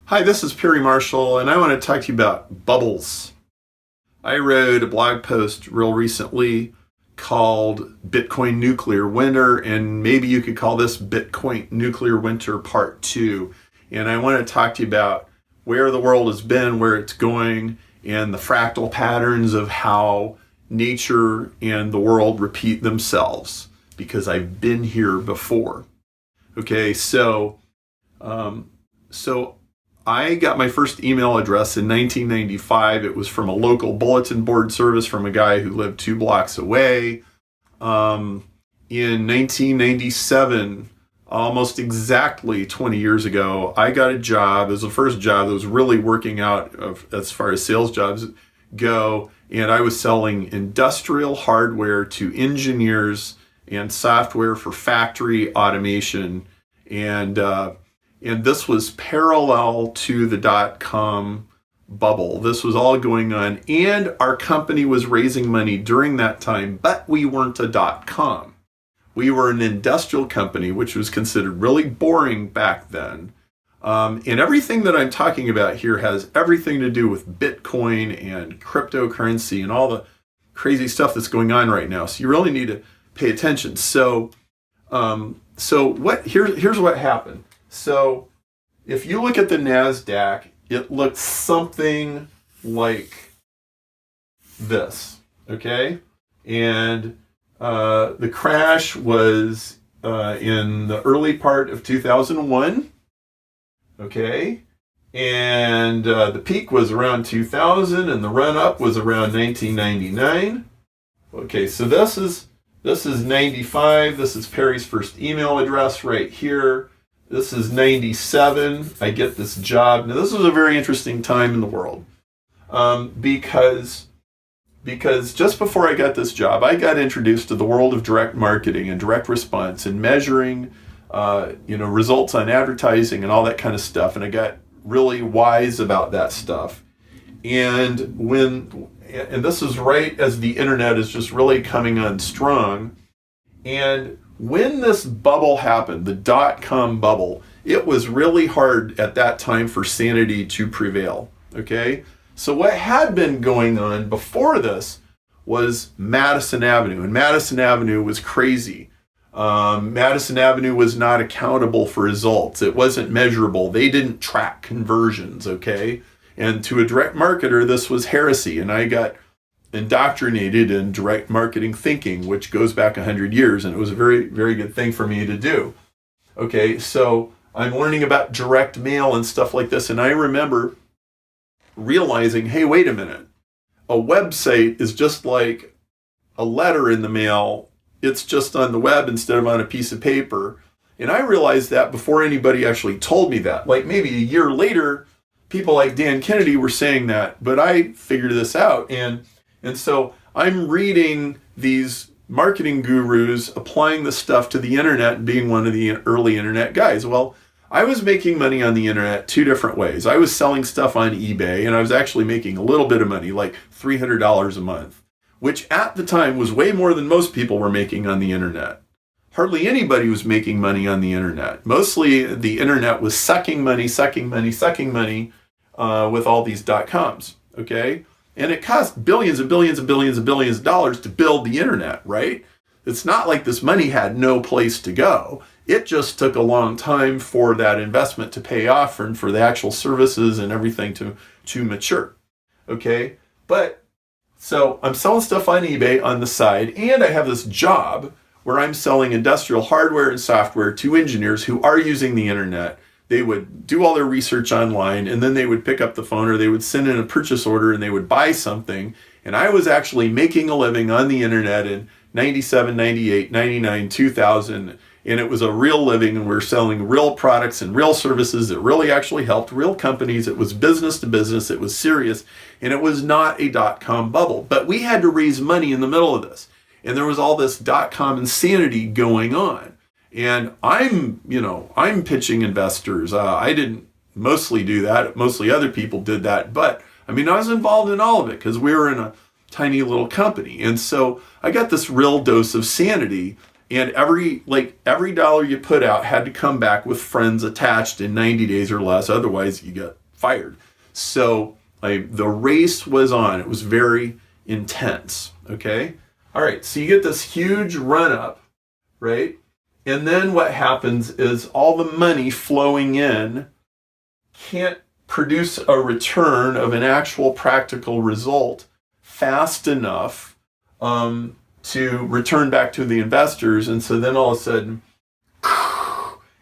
Hi, this is Perry Marshall, and I want to talk to you about bubbles. I wrote a blog post real recently called Bitcoin Nuclear Winter, and maybe you could call this Bitcoin Nuclear Winter Part 2. And I want to talk to you about where the world has been, where it's going, and the fractal patterns of how nature and the world repeat themselves, because I've been here before. Okay, so I got my first email address in 1995. It was from a local bulletin board service from a guy who lived 2 blocks away. In 1997, almost exactly 20 years ago, I got a job. It was the first job that was really working out as far as sales jobs go. And I was selling industrial hardware to engineers and software for factory automation. And this was parallel to the dot-com bubble. This was all going on, and our company was raising money during that time, but we weren't a dot-com. We were an industrial company, which was considered really boring back then. And everything that I'm talking about here has everything to do with Bitcoin and cryptocurrency and all the crazy stuff that's going on right now. So you really need to pay attention. Here's what happened. So if you look at the NASDAQ, it looks something like this, okay? And the crash was in the early part of 2001, okay? And the peak was around 2000, and the run-up was around 1999. Okay, so this is 95. This is Perry's first email address right here. This is 97. I get this job. Now, this was a very interesting time in the world because just before I got this job, I got introduced to the world of direct marketing and direct response and measuring, results on advertising and all that kind of stuff. And I got really wise about that stuff. And this is right as the internet is just really coming on strong. And when this bubble happened, the dot-com bubble, it was really hard at that time for sanity to prevail, okay? So what had been going on before this was Madison Avenue, and Madison Avenue was crazy. Madison Avenue was not accountable for results. It wasn't measurable. They didn't track conversions, okay? And to a direct marketer, this was heresy, and I got indoctrinated in direct marketing thinking, which goes back 100 years, and it was a very, very good thing for me to do. Okay, so I'm learning about direct mail and stuff like this, and I remember realizing, hey, wait a minute, a website is just like a letter in the mail. It's just on the web instead of on a piece of paper. And I realized that before anybody actually told me that. Like maybe a year later, people like Dan Kennedy were saying that, but I figured this out. And so I'm reading these marketing gurus applying this stuff to the internet and being one of the early internet guys. Well, I was making money on the internet 2 different ways. I was selling stuff on eBay, and I was actually making a little bit of money, like $300 a month, which at the time was way more than most people were making on the internet. Hardly anybody was making money on the internet. Mostly the internet was sucking money with all these dot-coms, okay? And it cost billions and billions and billions and billions of dollars to build the internet, right? It's not like this money had no place to go. It just took a long time for that investment to pay off and for the actual services and everything to mature, okay? But, so I'm selling stuff on eBay on the side, and I have this job where I'm selling industrial hardware and software to engineers who are using the internet. They would do all their research online, and then they would pick up the phone or they would send in a purchase order and they would buy something. And I was actually making a living on the internet in 97, 98, 99, 2000. And it was a real living, and we were selling real products and real services that really actually helped real companies. It was business to business. It was serious. And it was not a dot-com bubble. But we had to raise money in the middle of this. And there was all this dot-com insanity going on. And I'm pitching investors. I didn't mostly do that. Mostly other people did that. But I was involved in all of it because we were in a tiny little company. And so I got this real dose of sanity. And every dollar you put out had to come back with friends attached in 90 days or less. Otherwise, you get fired. So the race was on. It was very intense. Okay. All right. So you get this huge run up, right? And then what happens is all the money flowing in can't produce a return of an actual practical result fast enough to return back to the investors. And so then all of a sudden,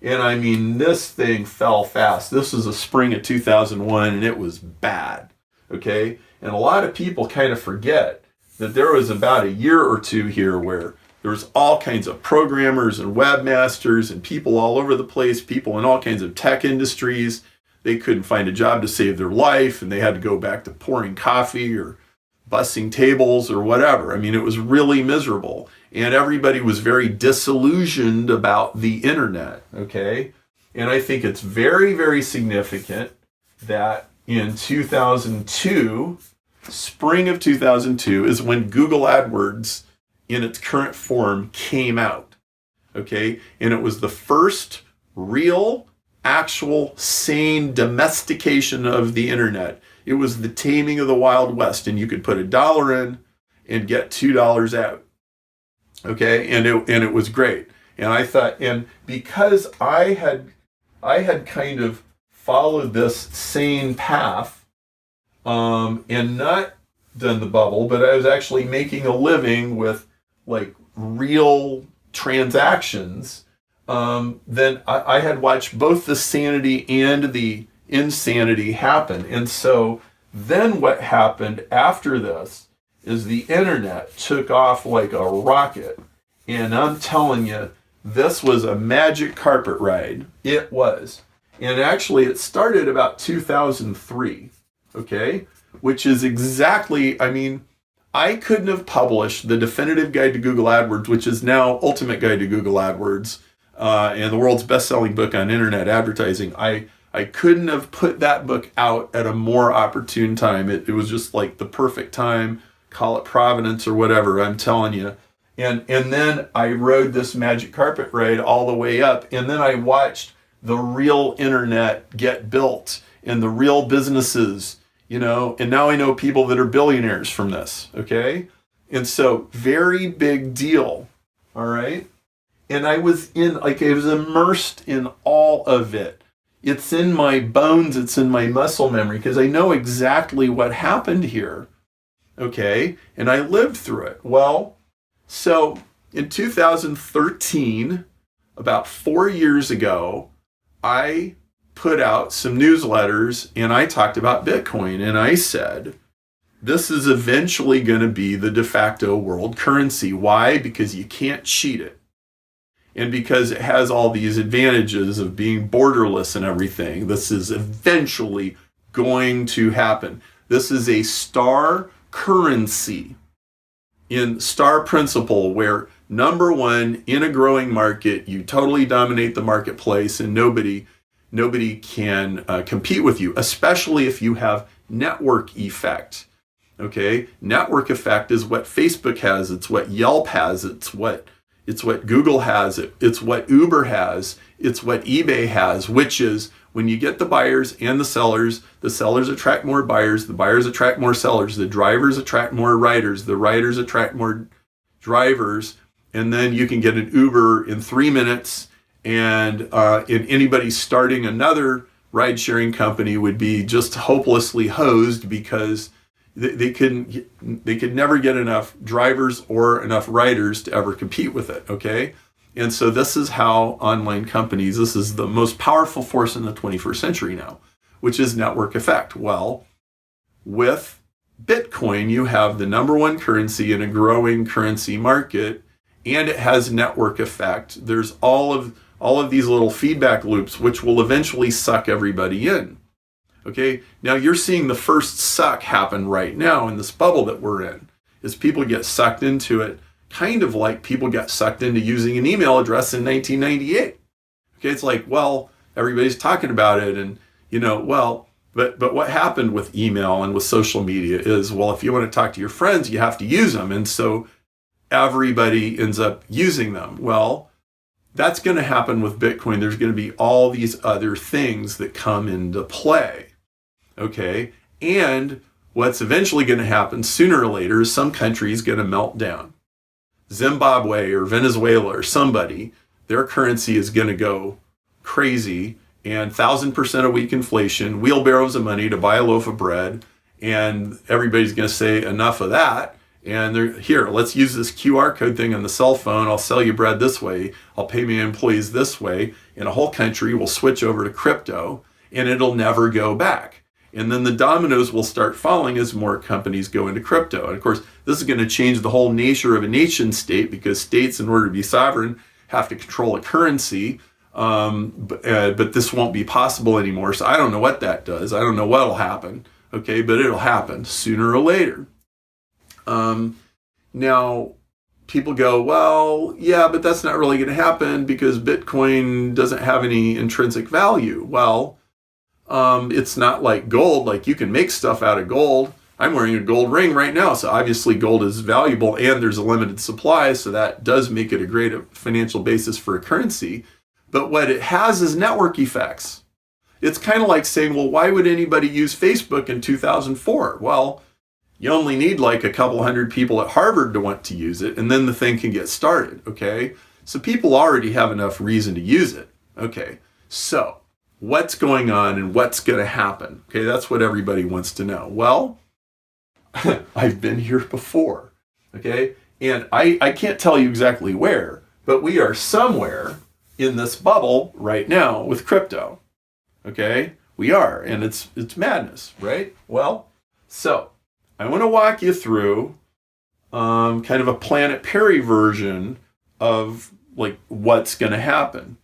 and I mean, this thing fell fast. This was a spring of 2001, and it was bad. Okay. And a lot of people kind of forget that there was about a year or two here where there was all kinds of programmers and webmasters and people all over the place, people in all kinds of tech industries. They couldn't find a job to save their life, and they had to go back to pouring coffee or bussing tables or whatever. I mean, it was really miserable. And everybody was very disillusioned about the internet, okay? And I think it's very, very significant that in 2002, spring of 2002, is when Google AdWords in its current form came out, okay? And it was the first real, actual, sane domestication of the internet. It was the taming of the Wild West, and you could put $1 in and get $2 out. Okay, and it was great. And I thought, and because I had kind of followed this sane path, and not done the bubble, but I was actually making a living with like real transactions. Then I had watched both the sanity and the insanity happen. And so then what happened after this is the internet took off like a rocket. And I'm telling you, this was a magic carpet ride. It was. And actually it started about 2003, okay? Which is exactly, I mean, I couldn't have published the Definitive Guide to Google AdWords, which is now Ultimate Guide to Google AdWords, and the world's best-selling book on internet advertising. I couldn't have put that book out at a more opportune time. It was just like the perfect time. Call it Providence or whatever, I'm telling you. And then I rode this magic carpet ride all the way up. And then I watched the real internet get built and the real businesses, and now I know people that are billionaires from this, okay? And so very big deal, all right? And I was immersed in all of it. It's in my bones, it's in my muscle memory, because I know exactly what happened here, okay? And I lived through it. Well, so in 2013, about 4 years ago, I put out some newsletters and I talked about Bitcoin, and I said, this is eventually going to be the de facto world currency. Why? Because you can't cheat it. And because it has all these advantages of being borderless and everything, this is eventually going to happen. This is a star currency in star principle, where number one, in a growing market, you totally dominate the marketplace and nobody can compete with you, especially if you have network effect. Okay, network effect is what Facebook has. It's what Yelp has. It's what Google has. It's what Uber has. It's what eBay has, which is when you get the buyers and the sellers attract more buyers, the buyers attract more sellers, the drivers attract more riders, the riders attract more drivers, and then you can get an Uber in 3 minutes, and anybody starting another ride-sharing company would be just hopelessly hosed because they could never get enough drivers or enough riders to ever compete with it, okay? And so this is how online companies, this is the most powerful force in the 21st century now, which is network effect. Well, with Bitcoin, you have the number one currency in a growing currency market, and it has network effect. There's all of these little feedback loops, which will eventually suck everybody in. Okay, now you're seeing the first suck happen right now in this bubble that we're in, is people get sucked into it, kind of like people got sucked into using an email address in 1998. Okay, it's like, well, everybody's talking about it, and but what happened with email and with social media is, well, if you want to talk to your friends, you have to use them. And so everybody ends up using them. Well, that's going to happen with Bitcoin. There's going to be all these other things that come into play. Okay. And what's eventually going to happen sooner or later is some country is going to melt down. Zimbabwe or Venezuela or somebody, their currency is going to go crazy, and 1,000% a week inflation, wheelbarrows of money to buy a loaf of bread, and everybody's going to say enough of that. And they're here, let's use this QR code thing on the cell phone. I'll sell you bread this way. I'll pay my employees this way. And a whole country will switch over to crypto, and it'll never go back. And then the dominoes will start falling as more companies go into crypto. And of course, this is going to change the whole nature of a nation state, because states, in order to be sovereign, have to control a currency. But this won't be possible anymore. So I don't know what that does. I don't know what'll happen. Okay, but it'll happen sooner or later. Now, people go, well, yeah, but that's not really going to happen because Bitcoin doesn't have any intrinsic value. Well, it's not like gold. Like, you can make stuff out of gold. I'm wearing a gold ring right now, so obviously gold is valuable, and there's a limited supply, so that does make it a great financial basis for a currency. But what it has is network effects. It's kind of like saying, well, why would anybody use Facebook in 2004? Well, you only need like a couple hundred people at Harvard to want to use it, and then the thing can get started, okay? So people already have enough reason to use it, okay? So what's going on and what's going to happen? Okay, that's what everybody wants to know. Well, I've been here before, okay? And I can't tell you exactly where, but we are somewhere in this bubble right now with crypto, okay? We are, and it's madness, right? Well, so I want to walk you through kind of a Planet Perry version of like what's going to happen.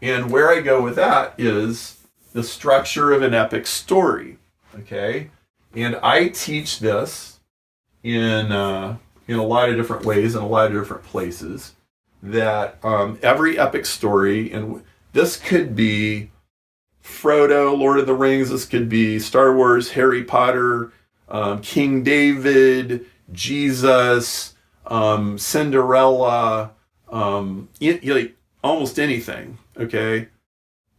And where I go with that is the structure of an epic story, okay? And I teach this in a lot of different ways in a lot of different places, that every epic story, and this could be Frodo, Lord of the Rings, this could be Star Wars, Harry Potter, King David, Jesus, Cinderella, like almost anything, okay?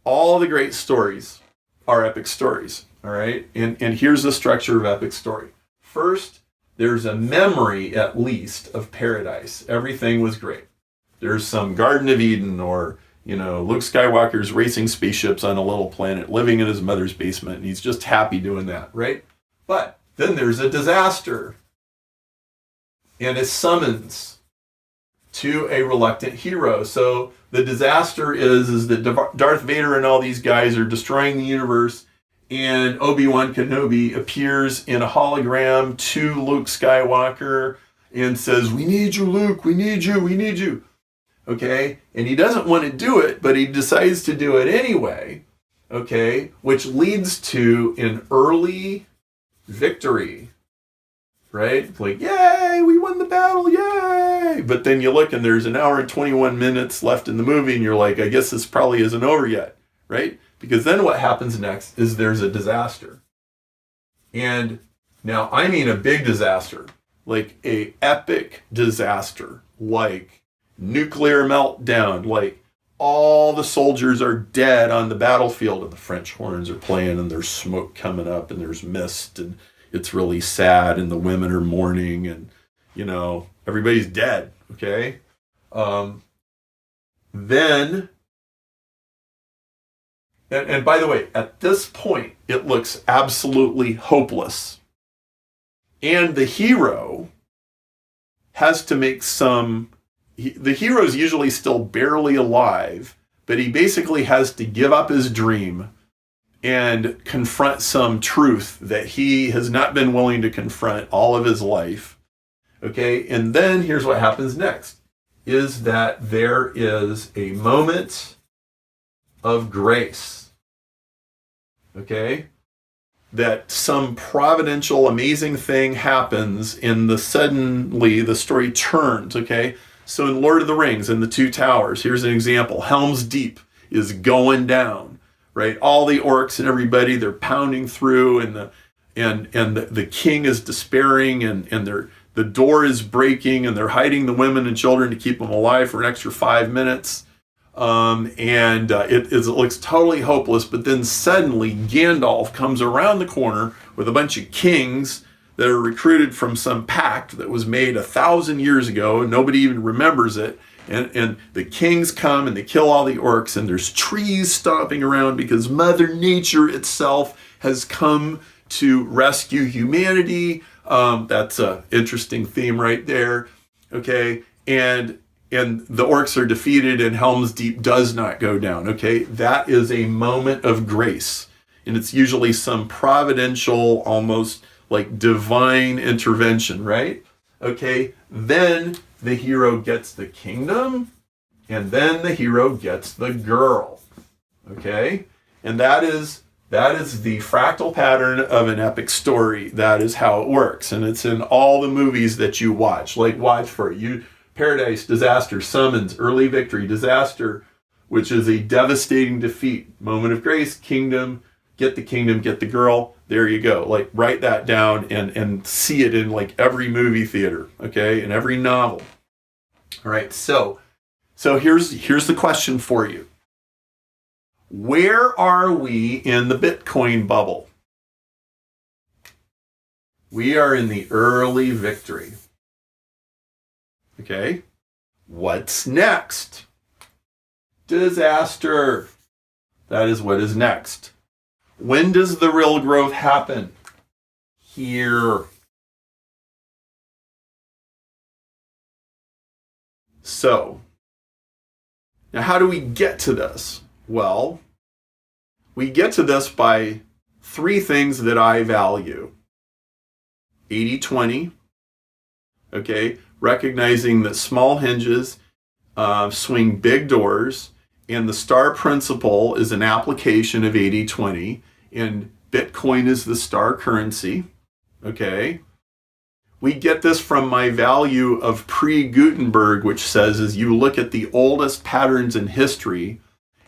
All the great stories are epic stories, all right? And here's the structure of epic story. First, there's a memory, at least, of paradise. Everything was great. There's some Garden of Eden, or, Luke Skywalker's racing spaceships on a little planet, living in his mother's basement, and he's just happy doing that, right? But then there's a disaster and a summons to a reluctant hero. So the disaster is that Darth Vader and all these guys are destroying the universe, and Obi-Wan Kenobi appears in a hologram to Luke Skywalker and says, "We need you, Luke, we need you, we need you." Okay? And he doesn't want to do it, but he decides to do it anyway, okay? Which leads to an early victory, right? Like, yay, we won the battle, yay! But then you look and there's an hour and 21 minutes left in the movie, and you're like, I guess this probably isn't over yet, right? Because then what happens next is there's a disaster. And now I mean a big disaster, like a epic disaster, like nuclear meltdown, like all the soldiers are dead on the battlefield and the French horns are playing and there's smoke coming up and there's mist and it's really sad and the women are mourning and, everybody's dead, okay? Then, and by the way, at this point, it looks absolutely hopeless. And the hero has to make the hero's usually still barely alive, but he basically has to give up his dream and confront some truth that he has not been willing to confront all of his life. Okay, and then here's what happens next, is that there is a moment of grace. Okay? That some providential, amazing thing happens, and suddenly the story turns, okay? So in Lord of the Rings, in the Two Towers, here's an example. Helm's Deep is going down, right? All the orcs and everybody, they're pounding through, and the king is despairing, and the door is breaking and they're hiding the women and children to keep them alive for an extra 5 minutes. It looks totally hopeless, but then suddenly Gandalf comes around the corner with a bunch of kings that are recruited from some pact that was made 1,000 years ago and nobody even remembers it. And the kings come and they kill all the orcs, and there's trees stomping around because Mother Nature itself has come to rescue humanity. That's an interesting theme right there. Okay, and the orcs are defeated and Helm's Deep does not go down. Okay, that is a moment of grace, and it's usually some providential, almost like divine intervention, right? Okay, then the hero gets the kingdom, and then the hero gets the girl. Okay, and that is the fractal pattern of an epic story. That is how it works, and it's in all the movies that you watch. Like watch for you, Paradise, Disaster, Summons, Early Victory, Disaster, which is a devastating defeat. Moment of Grace, Kingdom, get the girl. There you go. Like write that down and see it in like every movie theater, okay, and every novel. All right, so here's the question for you. Where are we in the Bitcoin bubble? We are in the early victory. Okay, what's next? Disaster. That is what is next. When does the real growth happen? Here. So, now how do we get to this? Well, we get to this by 3 things that I value. 80-20, okay, recognizing that small hinges swing big doors, and the star principle is an application of 80-20, and Bitcoin is the star currency, okay? We get this from my value of pre-Gutenberg, which says as you look at the oldest patterns in history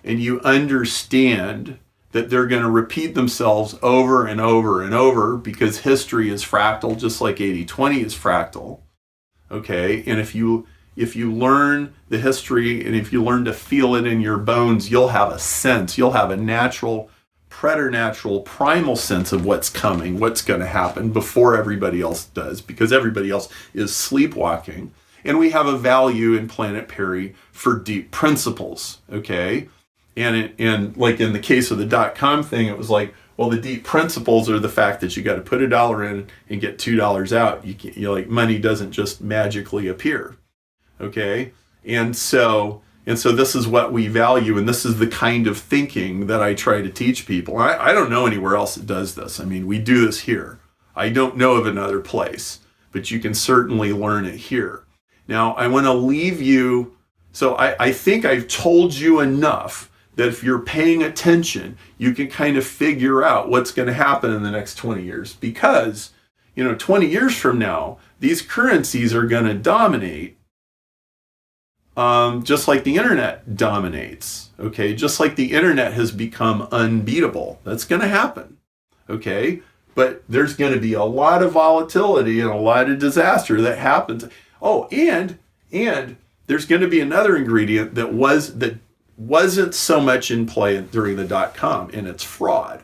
and you understand that they're going to repeat themselves over and over and over because history is fractal, just like 80-20 is fractal, okay? And if you learn the history and if you learn to feel it in your bones, you'll have a sense, you'll have a natural, preternatural, primal sense of what's coming, what's going to happen before everybody else does, because everybody else is sleepwalking. And we have a value in Planet Perry for deep principles, okay? And like in the case of the .com thing, it was like, well, the deep principles are the fact that you got to put $1 in and get $2 out. You like money doesn't just magically appear, okay? And so this is what we value, and this is the kind of thinking that I try to teach people. I don't know anywhere else that does this. I mean, we do this here. I don't know of another place, but you can certainly learn it here. Now, I want to leave you, so I think I've told you enough that if you're paying attention, you can kind of figure out what's going to happen in the next 20 years. Because, 20 years from now, these currencies are going to dominate. Just like the internet dominates, okay? Just like the internet has become unbeatable. That's going to happen, okay? But there's going to be a lot of volatility and a lot of disaster that happens. Oh, and there's going to be another ingredient that wasn't so much in play during the .com, and it's fraud,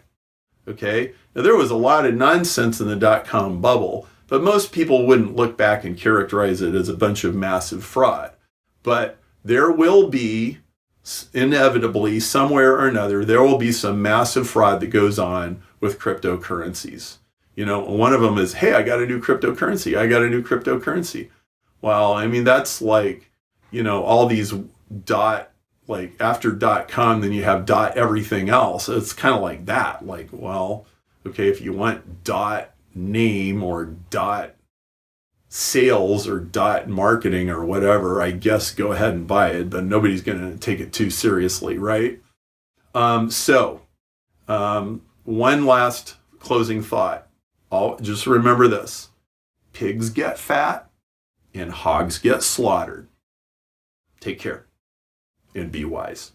okay? Now, there was a lot of nonsense in the .com bubble, but most people wouldn't look back and characterize it as a bunch of massive fraud. But there will be, inevitably, somewhere or another, there will be some massive fraud that goes on with cryptocurrencies. One of them is, hey, I got a new cryptocurrency. Well, I mean, that's like, all these after .com, then you have .everything else. It's kind of like that. Like, well, okay, if you want .name or .sales or .marketing or whatever, I guess go ahead and buy it, but nobody's going to take it too seriously, right? One last closing thought. Just remember this. Pigs get fat and hogs get slaughtered. Take care and be wise.